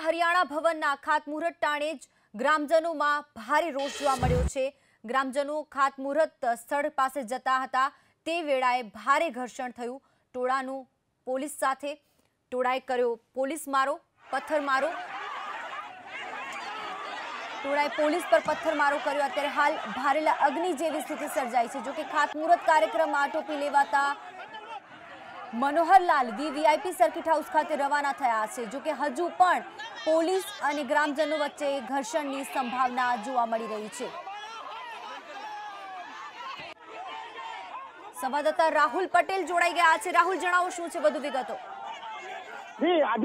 હરિયાણા ભવનના ખાતમુહૂર્ત ટાણે જ ગ્રામજનોમાં ભારે રોષ જોવા મળ્યો છે। ગ્રામજનો ખાતમુહૂર્ત સ્થળ પાસે જતા હતા તે વેળાએ ભારે ઘર્ષણ થયું। ટોળાનું પોલીસ સાથે ટોળાએ કર્યો પોલીસ મારો પથ્થરમારો। ટોળાએ પોલીસ પર પથ્થરમારો કર્યો। અત્યારે હાલ ભારેલા અગ્નિ જેવી સ્થિતિ સર્જાઈ છે। જો કે ખાતમુહૂર્ત કાર્યક્રમમાં ટોપી લેવાતા मनोहरलाल वीवीआईपी सर्किट हाउस खाते रवाना थया छे। जो कि हजू पण पोलीस और ग्रामजनों वच्चे घर्षणनी संभावना जोवा मळी रही छे। संवाददाता राहुल पटेल जोड़ाई गया छे। राहुल जणावो शुं छे वधु विगतो? जी आज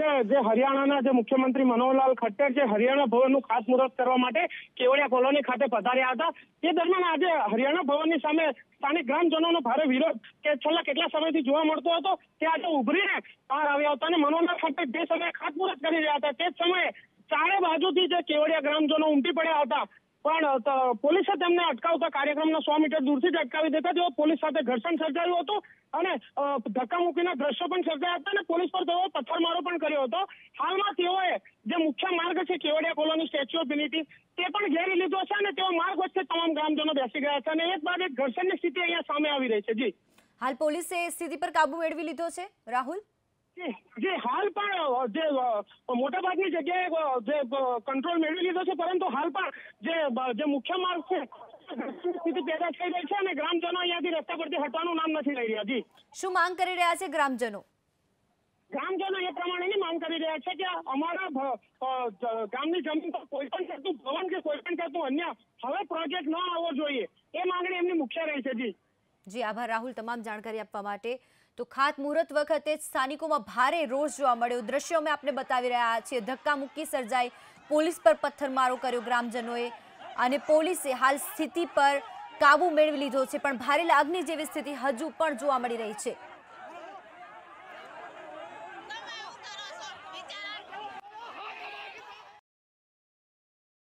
हरियाणा मुख्यमंत्री मनोहरलाल खट्टर हरियाणा भवन खातमुहूर्त करवा माटे केवड़िया कॉलोनी खाते पधार्या हता। ते दरमियान आज हरियाणा भवन सामे स्थानिक ग्रामजनों भारे विरोध के छेल्ला केटला समयथी जोवा मळतो हतो ते आज उभरीने बहार आव्या हता। मनोहरलाल खट्टर जे समय खातमुहूर्त करी रह्या हता ते ज समये चारे बाजुथी जे केवड़िया ग्रामजनों उमटी पड्या हता पण पोलीसे तेमने अटकावता कार्यक्रमने 100 मीटर दूरथी ज अटकावी देता तेओ पोलीस साथे घर्षण सर्जायुं हतुं અને ધક્કામુક્કીના દ્રશ્યો પણ સર્જાયા હતા અને પોલીસ પર તેઓ પથ્થરમારો પણ કર્યો હતો। હાલમાં તેઓએ જે મુખ્ય માર્ગ છે Kevadia colony statue of unity તે પણ ઘેરી લીધો છે અને તેઓ માર્ગ વચ્ચે તમામ ગ્રામજનો બેસી ગયા છે અને એક બાદ એક ઘર્ષણની સ્થિતિ અહીંયા સામે આવી રહી છે। જી હાલ પોલીસે સ્થિતિ પર કાબુ મેળવી લીધો છે રાહુલ? जी हाल पण जे मोटाभागनी जग्याए जे कंट्रोल मेळवी लीधो छे परंतु हाल पण जे मुख्य मार्ग छे स्थिति पैदा थई रही छे અને ગ્રામજનો અહીંયાથી રસ્તા પરથી હટવાનું નામ નથી લઈ રહ્યા। જી શું માંગ કરી રહ્યા છે ગ્રામજનો? ગ્રામજનો એ પ્રમાણેની માંગ કરી રહ્યા છે કે અમારા ગામની જમીન પર કોઈ પણ જાતનું ભવન કે કોઈ પણ જાતનું અન્ય હવે પ્રોજેક્ટ ન આવવો જોઈએ એ માંગણી એમની મુખ્ય રહી છે। જી જી આભાર રાહુલ તમામ જાણકારી આપવા માટે। तो खातमुहूर्त वखते स्थानिकों में भारे रोष जोवा मळ्यो। दृश्यों में आपने बतावी रह्या छीए। धक्का मुक्की सर्जाई, पोलीस पर पत्थरमारो कर्यो ग्रामजनोए अने पोलीसे हाल स्थिति पर काबू मेळवी लीधो छे पण भारेला अग्नि जेवी स्थिति हजू पण जोवा मळी रही छे।